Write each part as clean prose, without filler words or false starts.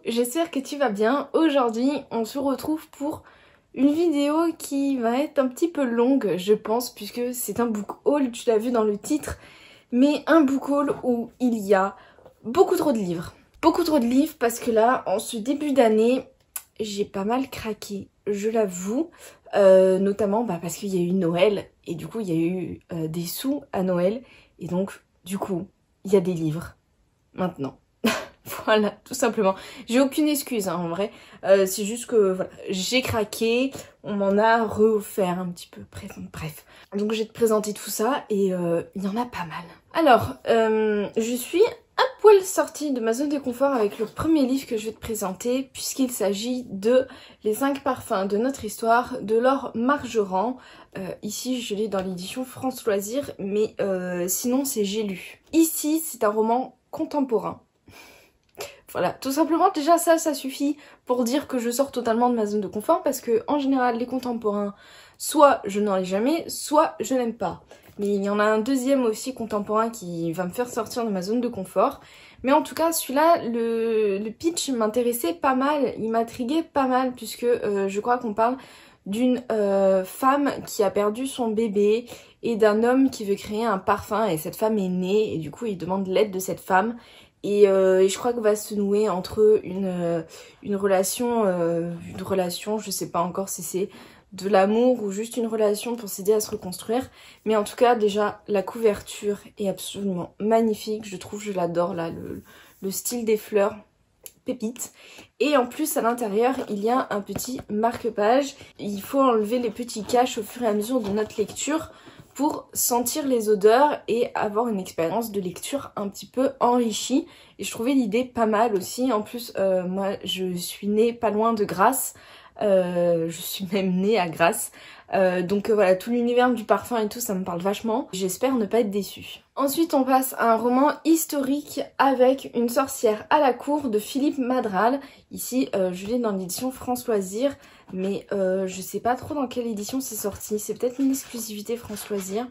j'espère que tu vas bien. Aujourd'hui, on se retrouve pour une vidéo qui va être un petit peu longue, je pense, puisque c'est un book haul, tu l'as vu dans le titre, mais un book haul où il y a beaucoup trop de livres. Beaucoup trop de livres parce que là, en ce début d'année, j'ai pas mal craqué, je l'avoue, notamment parce qu'il y a eu Noël, et du coup, il y a eu des sous à Noël, et donc, du coup, il y a des livres, maintenant. Voilà, tout simplement. J'ai aucune excuse, hein, en vrai. C'est juste que, voilà, j'ai craqué, on m'en a reoffert un petit peu. Bref. Donc, je vais te présenter tout ça et il y en a pas mal. Alors, je suis un poil sortie de ma zone de confort avec le premier livre que je vais te présenter, puisqu'il s'agit de Les 5 parfums de notre histoire de Laure Margerand. Ici, je l'ai dans l'édition France Loisirs, mais sinon, c'est J'ai lu. Ici, c'est un roman contemporain. Voilà, tout simplement déjà ça suffit pour dire que je sors totalement de ma zone de confort parce que en général les contemporains, soit je n'en ai jamais, soit je n'aime pas. Mais il y en a un deuxième aussi contemporain qui va me faire sortir de ma zone de confort. Mais en tout cas celui-là, le pitch m'intéressait pas mal, il m'intriguait pas mal puisque je crois qu'on parle d'une femme qui a perdu son bébé et d'un homme qui veut créer un parfum et cette femme est née et du coup il demande l'aide de cette femme. Et je crois que va se nouer entre eux une relation, je sais pas encore si c'est de l'amour ou juste une relation pour s'aider à se reconstruire. Mais en tout cas, déjà, la couverture est absolument magnifique. Je trouve, je l'adore là, le style des fleurs, pépite. Et en plus, à l'intérieur, il y a un petit marque-page. Il faut enlever les petits caches au fur et à mesure de notre lecture pour sentir les odeurs et avoir une expérience de lecture un petit peu enrichie. Et je trouvais l'idée pas mal aussi. En plus, moi, je suis née pas loin de Grasse. Je suis même née à Grasse. Donc voilà, tout l'univers du parfum et tout, ça me parle vachement. J'espère ne pas être déçue. Ensuite, on passe à un roman historique avec une sorcière à la cour de Philippe Madral. Ici, je l'ai dans l'édition France Loisirs. Mais je sais pas trop dans quelle édition c'est sorti. C'est peut-être une exclusivité France Loisirs.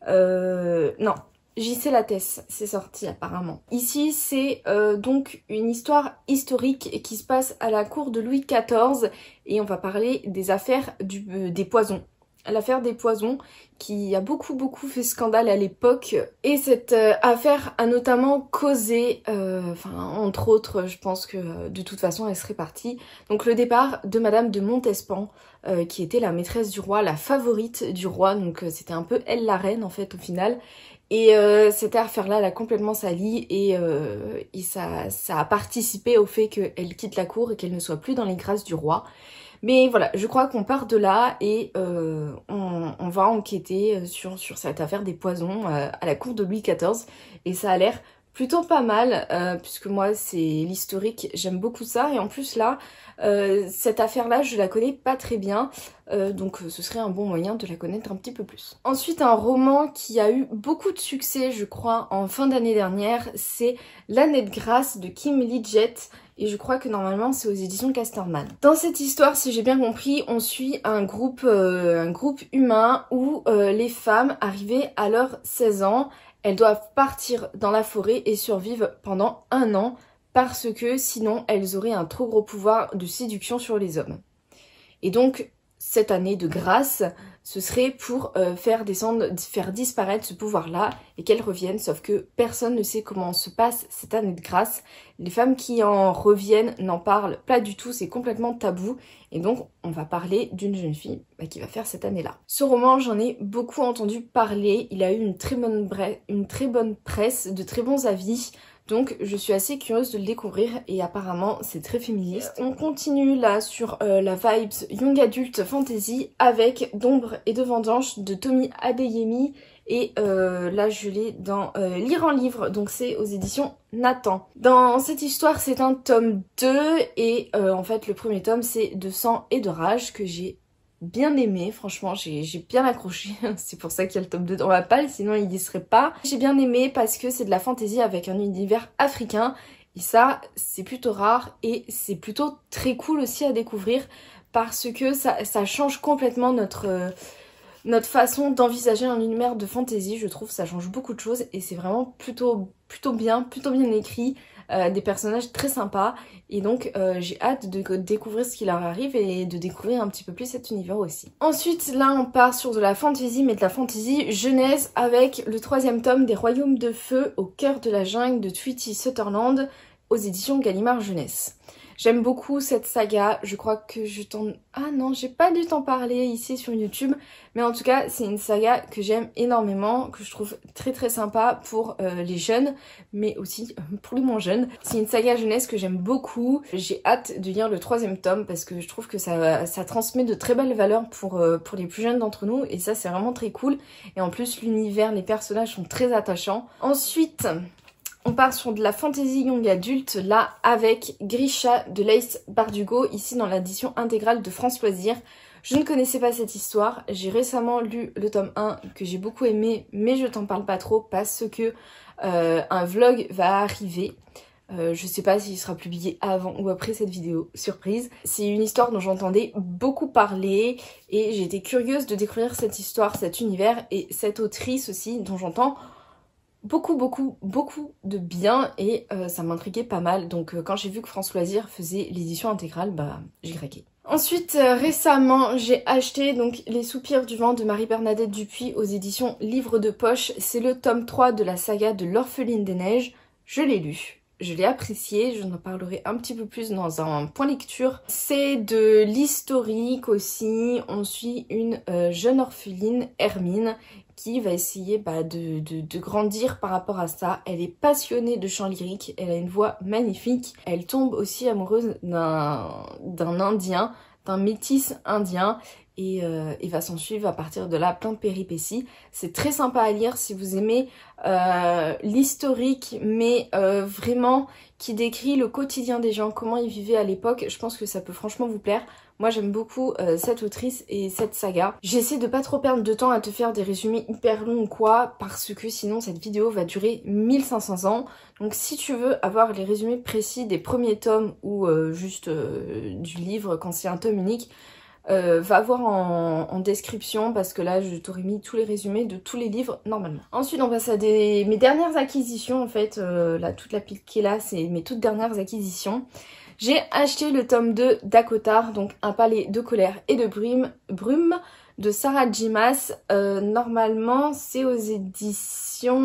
Non, JC Lattès, c'est sorti apparemment. Ici, c'est donc une histoire historique qui se passe à la cour de Louis XIV. Et on va parler des affaires des poisons. L'affaire des poisons qui a beaucoup fait scandale à l'époque. Et cette affaire a notamment causé, entre autres, je pense que de toute façon elle serait partie. Donc le départ de Madame de Montespan, qui était la maîtresse du roi, la favorite du roi. Donc c'était un peu elle la reine en fait au final. Et cette affaire-là, elle a complètement sali et ça a participé au fait qu'elle quitte la cour et qu'elle ne soit plus dans les grâces du roi. Mais voilà, je crois qu'on part de là et on va enquêter sur cette affaire des poisons à la cour de Louis XIV. Et ça a l'air plutôt pas mal, puisque moi c'est l'historique, j'aime beaucoup ça. Et en plus là, cette affaire-là, je la connais pas très bien, donc ce serait un bon moyen de la connaître un petit peu plus. Ensuite, un roman qui a eu beaucoup de succès, je crois, en fin d'année dernière, c'est L'année de grâce de Kim Liggett. Et je crois que normalement c'est aux éditions Casterman. Dans cette histoire, si j'ai bien compris, on suit un groupe humain où les femmes arrivées à leurs 16 ans, elles doivent partir dans la forêt et survivre pendant 1 an parce que sinon elles auraient un trop gros pouvoir de séduction sur les hommes. Et donc cette année de grâce, ce serait pour faire disparaître ce pouvoir-là et qu'elles reviennent, sauf que personne ne sait comment se passe cette année de grâce. Les femmes qui en reviennent n'en parlent pas du tout, c'est complètement tabou. Et donc, on va parler d'une jeune fille qui va faire cette année-là. Ce roman, j'en ai beaucoup entendu parler, il a eu une très bonne presse, de très bons avis. Donc je suis assez curieuse de le découvrir et apparemment c'est très féministe. On continue là sur la vibes young adult fantasy avec D'ombre et de vendange de Tomi Adeyemi. Et là je l'ai dans Lire en livre, donc c'est aux éditions Nathan. Dans cette histoire c'est un tome 2 et en fait le premier tome c'est De sang et de rage que j'ai bien aimé, franchement j'ai bien accroché, c'est pour ça qu'il y a le tome 2 dans la palle, sinon il y serait pas. J'ai bien aimé parce que c'est de la fantaisie avec un univers africain et ça c'est plutôt rare et c'est plutôt très cool aussi à découvrir parce que ça change complètement notre façon d'envisager un univers de fantaisie. Je trouve ça change beaucoup de choses et c'est vraiment plutôt bien écrit des personnages très sympas et donc j'ai hâte de découvrir ce qui leur arrive et de découvrir un petit peu plus cet univers aussi. Ensuite là on part sur de la fantasy, mais de la fantasy jeunesse avec le 3e tome des Royaumes de Feu au cœur de la jungle de Tweety Sutherland aux éditions Gallimard Jeunesse. J'aime beaucoup cette saga, je crois que je t'en... Ah non, j'ai pas dû t'en parler ici sur YouTube, mais en tout cas c'est une saga que j'aime énormément, que je trouve très très sympa pour les jeunes, mais aussi pour les moins jeunes. C'est une saga jeunesse que j'aime beaucoup, j'ai hâte de lire le 3e tome parce que je trouve que ça transmet de très belles valeurs pour les plus jeunes d'entre nous, et ça c'est vraiment très cool. Et en plus l'univers, les personnages sont très attachants. Ensuite... on part sur de la fantasy young adulte, là, avec Grisha de Laïs Bardugo, ici dans l'édition intégrale de France Loisirs. Je ne connaissais pas cette histoire, j'ai récemment lu le tome 1 que j'ai beaucoup aimé, mais je t'en parle pas trop parce que un vlog va arriver. Je sais pas s'il sera publié avant ou après cette vidéo, surprise. C'est une histoire dont j'entendais beaucoup parler et j'ai été curieuse de découvrir cette histoire, cet univers et cette autrice aussi dont j'entends beaucoup de bien et ça m'intriguait pas mal. Donc quand j'ai vu que France Loisirs faisait l'édition intégrale, bah j'ai craqué. Ensuite récemment j'ai acheté donc Les Soupirs du vent de Marie-Bernadette Dupuis aux éditions Livre de Poche. C'est le tome 3 de la saga de l'Orpheline des Neiges. Je l'ai lu. Je l'ai apprécié, je en parlerai un petit peu plus dans un point lecture. C'est de l'historique aussi, on suit une jeune orpheline, Hermine, qui va essayer de grandir par rapport à ça. Elle est passionnée de chant lyrique, elle a une voix magnifique. Elle tombe aussi amoureuse d'un indien, d'un métis indien. Et va s'en suivre à partir de là plein de péripéties. C'est très sympa à lire si vous aimez l'historique, mais vraiment qui décrit le quotidien des gens, comment ils vivaient à l'époque. Je pense que ça peut franchement vous plaire. Moi j'aime beaucoup cette autrice et cette saga. J'essaie de pas trop perdre de temps à te faire des résumés hyper longs ou quoi, parce que sinon cette vidéo va durer 1500 ans. Donc si tu veux avoir les résumés précis des premiers tomes ou juste du livre quand c'est un tome unique, va voir en description parce que là je t'aurais mis tous les résumés de tous les livres normalement. Ensuite on passe à mes dernières acquisitions en fait, là toute la pile qui est là c'est mes toutes dernières acquisitions. J'ai acheté le tome 2 d'Acotar, donc Un palais de colère et de brume de Sarah J. Maas. Normalement c'est aux éditions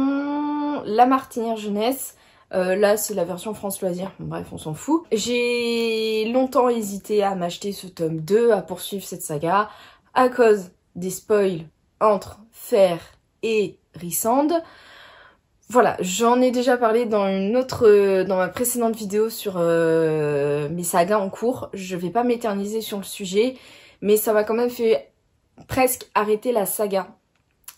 La Martinière Jeunesse. Là c'est la version France Loisirs, bref on s'en fout. J'ai longtemps hésité à m'acheter ce tome 2, à poursuivre cette saga, à cause des spoils entre Fer et Rysand. Voilà, j'en ai déjà parlé dans ma précédente vidéo sur mes sagas en cours. Je vais pas m'éterniser sur le sujet, mais ça m'a quand même fait presque arrêter la saga.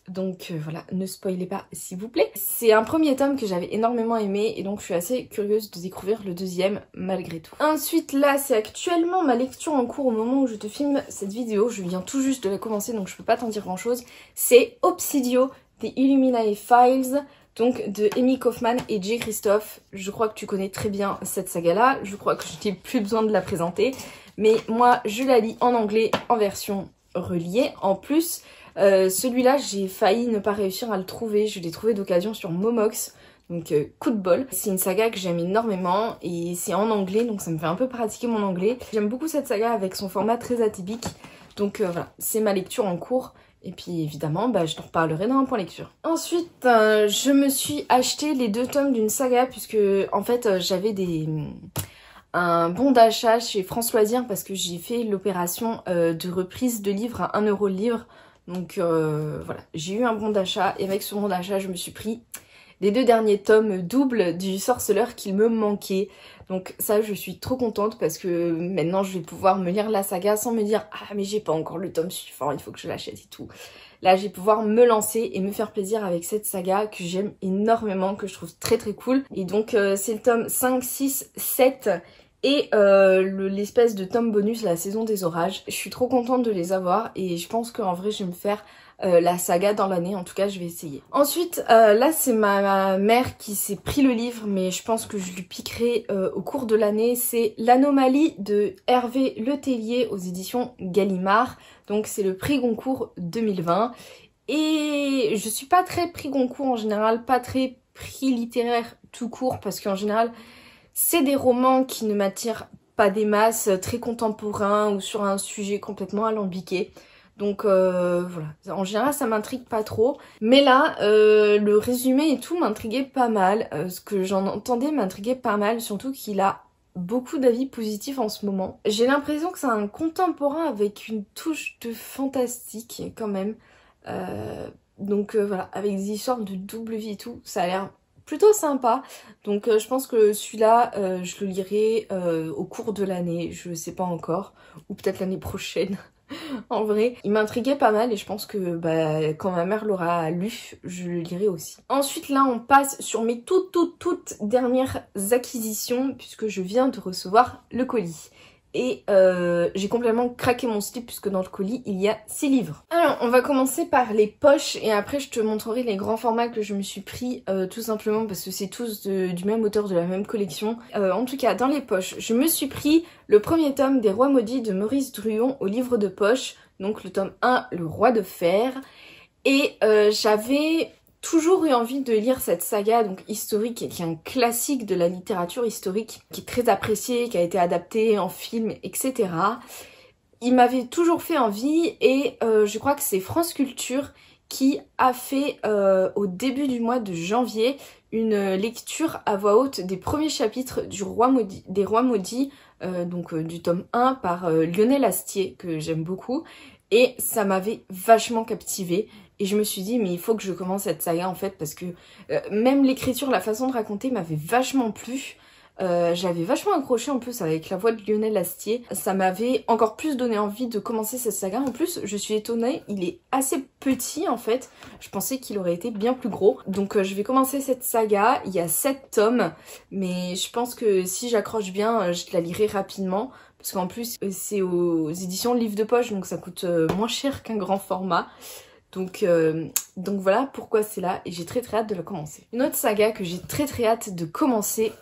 Donc voilà, ne spoilez pas s'il vous plaît. C'est un premier tome que j'avais énormément aimé et donc je suis assez curieuse de découvrir le deuxième malgré tout. Ensuite là, c'est actuellement ma lecture en cours au moment où je te filme cette vidéo. Je viens tout juste de la commencer donc je peux pas t'en dire grand chose. C'est Obsidio, The Illuminae Files, donc de Amy Kaufman et Jay Christophe. Je crois que tu connais très bien cette saga là, je crois que je n'ai plus besoin de la présenter. Mais moi je la lis en anglais en version reliée en plus. Celui-là j'ai failli ne pas réussir à le trouver, je l'ai trouvé d'occasion sur Momox, donc coup de bol. C'est une saga que j'aime énormément et c'est en anglais donc ça me fait un peu pratiquer mon anglais. J'aime beaucoup cette saga avec son format très atypique, donc voilà, c'est ma lecture en cours. Et puis évidemment, je t'en reparlerai dans un point lecture. Ensuite, je me suis acheté les 2 tomes d'une saga puisque en fait j'avais un bon d'achat chez France Loisirs parce que j'ai fait l'opération de reprise de livres à 1 € le livre. Donc voilà, j'ai eu un bon d'achat et avec ce bon d'achat je me suis pris les 2 derniers tomes doubles du Sorceleur qu'il me manquait. Donc ça je suis trop contente parce que maintenant je vais pouvoir me lire la saga sans me dire ah mais j'ai pas encore le tome suivant, il faut que je l'achète et tout. Là je vais pouvoir me lancer et me faire plaisir avec cette saga que j'aime énormément, que je trouve très très cool. Et donc c'est le tome 5, 6, 7... et l'espèce de tome bonus, la saison des orages. Je suis trop contente de les avoir et je pense qu'en vrai je vais me faire la saga dans l'année, en tout cas je vais essayer. Ensuite là c'est ma mère qui s'est pris le livre mais je pense que je lui piquerai au cours de l'année. C'est L'Anomalie de Hervé Letellier aux éditions Gallimard. Donc c'est le prix Goncourt 2020 et je suis pas très prix Goncourt en général, pas très prix littéraire tout court parce qu'en général C'est des romans qui ne m'attirent pas des masses, très contemporains ou sur un sujet complètement alambiqué. Donc voilà, en général ça m'intrigue pas trop. Mais là, le résumé et tout m'intriguait pas mal. Ce que j'en entendais m'intriguait pas mal, surtout qu'il a beaucoup d'avis positifs en ce moment. J'ai l'impression que c'est un contemporain avec une touche de fantastique quand même. Donc voilà, avec des histoires de double vie et tout, ça a l'air plutôt sympa. Donc je pense que celui-là, je le lirai au cours de l'année, je sais pas encore, ou peut-être l'année prochaine. En vrai, il m'intriguait pas mal et je pense que quand ma mère l'aura lu, je le lirai aussi. Ensuite là, on passe sur mes toutes dernières acquisitions puisque je viens de recevoir le colis. Et j'ai complètement craqué mon slip puisque dans le colis il y a 6 livres. Alors on va commencer par les poches et après je te montrerai les grands formats que je me suis pris tout simplement parce que c'est tous du même auteur, de la même collection. En tout cas dans les poches, je me suis pris le premier tome des Rois Maudits de Maurice Druon au livre de poche, donc le tome 1, Le Roi de Fer. Et j'avais toujours eu envie de lire cette saga donc historique qui est un classique de la littérature historique, qui est très appréciée, qui a été adaptée en film, etc. Il m'avait toujours fait envie et je crois que c'est France Culture qui a fait au début du mois de janvier une lecture à voix haute des premiers chapitres des Rois Maudits, donc du tome 1 par Lionel Astier, que j'aime beaucoup. Et ça m'avait vachement captivée. Et je me suis dit, mais il faut que je commence cette saga en fait, parce que même l'écriture, la façon de raconter m'avait vachement plu. J'avais vachement accroché en plus avec la voix de Lionel Astier. Ça m'avait encore plus donné envie de commencer cette saga. En plus, je suis étonnée, il est assez petit en fait. Je pensais qu'il aurait été bien plus gros. Donc je vais commencer cette saga. Il y a 7 tomes, mais je pense que si j'accroche bien, je la lirai rapidement. Parce qu'en plus, c'est aux éditions Livre de Poche, donc ça coûte moins cher qu'un grand format. Donc voilà pourquoi c'est là et j'ai très hâte de la commencer. Une autre saga que j'ai très hâte de commencer,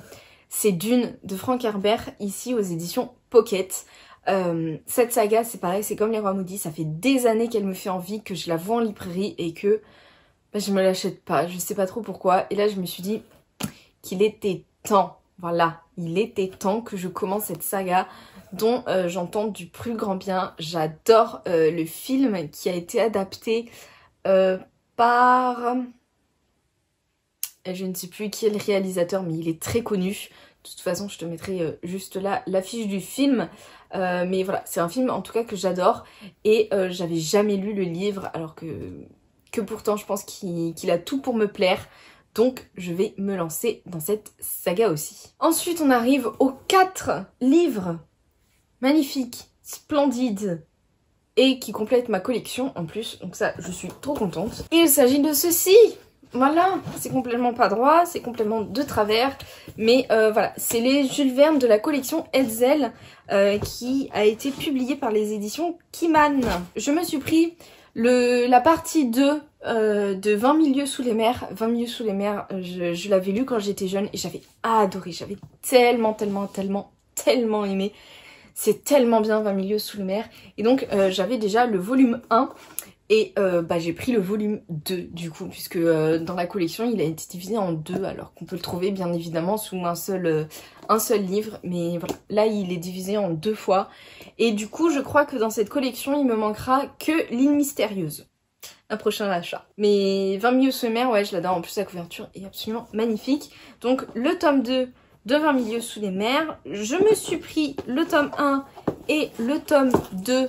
c'est Dune de Frank Herbert, ici aux éditions Pocket. Cette saga, c'est pareil, c'est comme les Rois Maudits, ça fait des années qu'elle me fait envie, que je la vois en librairie et que je me l'achète pas, je sais pas trop pourquoi. Et là je me suis dit qu'il était temps, voilà, il était temps que je commence cette saga dont j'entends du plus grand bien. J'adore le film qui a été adapté par... je ne sais plus qui est le réalisateur, mais il est très connu. De toute façon, je te mettrai juste là l'affiche du film. Mais voilà, c'est un film en tout cas que j'adore. Et j'avais jamais lu le livre, alors que pourtant je pense qu'il a tout pour me plaire. Donc je vais me lancer dans cette saga aussi. Ensuite, on arrive aux 4 livres magnifiques, splendides et qui complètent ma collection en plus. Donc ça, je suis trop contente. Il s'agit de ceci. Voilà, c'est complètement pas droit, c'est complètement de travers, mais voilà, c'est les Jules Verne de la collection Hetzel qui a été publié par les éditions Kiman. Je me suis pris la partie 2 de 20 milieux sous les mers. 20 milieux sous les mers, je l'avais lu quand j'étais jeune et j'avais adoré, j'avais tellement aimé. C'est tellement bien 20 milieux sous les mers. Et donc j'avais déjà le volume 1. Et j'ai pris le volume 2 du coup, puisque dans la collection il a été divisé en 2, alors qu'on peut le trouver bien évidemment sous un seul livre. Mais voilà, là il est divisé en 2 fois. Et du coup je crois que dans cette collection il me manquera que l'île mystérieuse. Un prochain achat. Mais 20 milieux sous les mers, ouais je l'adore, en plus la couverture est absolument magnifique. Donc le tome 2 de 20 milieux sous les mers. Je me suis pris le tome 1 et le tome 2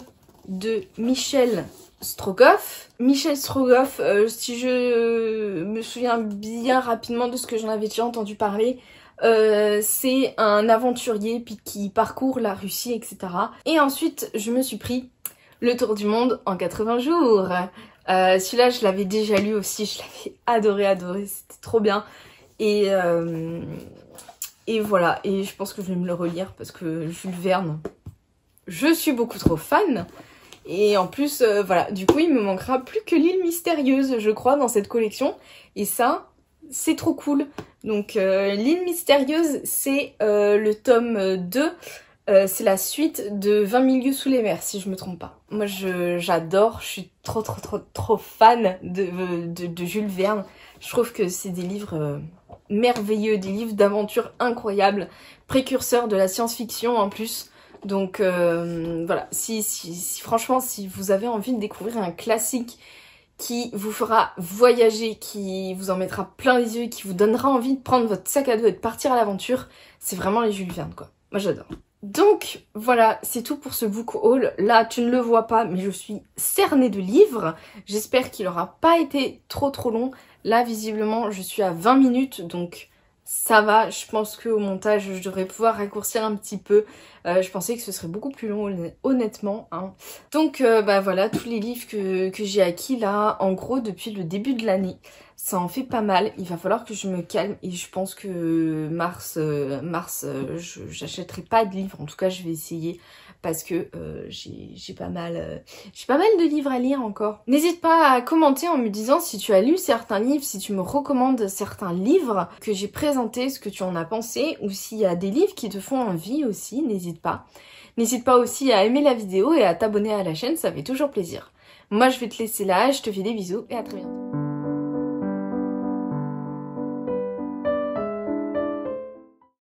de Michel Strogoff. Michel Strogoff, si je me souviens bien rapidement de ce que j'en avais déjà entendu parler, c'est un aventurier qui parcourt la Russie, etc. Et ensuite, je me suis pris Le Tour du Monde en 80 jours. Celui-là, je l'avais déjà lu aussi, je l'avais adoré, c'était trop bien. Et voilà, et je pense que je vais me le relire parce que Jules Verne, je suis beaucoup trop fan. Et en plus, voilà, du coup, il me manquera plus que l'île mystérieuse, je crois, dans cette collection. Et ça, c'est trop cool. Donc, l'île mystérieuse, c'est le tome 2. C'est la suite de 20 milieux sous les mers, si je me trompe pas. Moi, j'adore, je suis trop fan de Jules Verne. Je trouve que c'est des livres merveilleux, des livres d'aventure incroyables, précurseurs de la science-fiction en plus. Donc voilà, franchement, si vous avez envie de découvrir un classique qui vous fera voyager, qui vous en mettra plein les yeux, qui vous donnera envie de prendre votre sac à dos et de partir à l'aventure, c'est vraiment les Jules Verne quoi. Moi j'adore. Donc voilà, c'est tout pour ce book haul. Là tu ne le vois pas mais je suis cernée de livres. J'espère qu'il n'aura pas été trop long. Là visiblement je suis à 20 minutes donc ça va. Je pense qu'au montage je devrais pouvoir raccourcir un petit peu. Je pensais que ce serait beaucoup plus long honnêtement. Hein. Donc bah voilà, tous les livres que j'ai acquis là en gros depuis le début de l'année. Ça en fait pas mal, il va falloir que je me calme et je pense que mars, j'achèterai pas de livres, en tout cas je vais essayer parce que j'ai pas mal de livres à lire encore. N'hésite pas à commenter en me disant si tu as lu certains livres, si tu me recommandes certains livres que j'ai présentés, ce que tu en as pensé ou s'il y a des livres qui te font envie aussi, n'hésite pas. N'hésite pas aussi à aimer la vidéo et à t'abonner à la chaîne, ça fait toujours plaisir. Moi je vais te laisser là, je te fais des bisous et à très bientôt.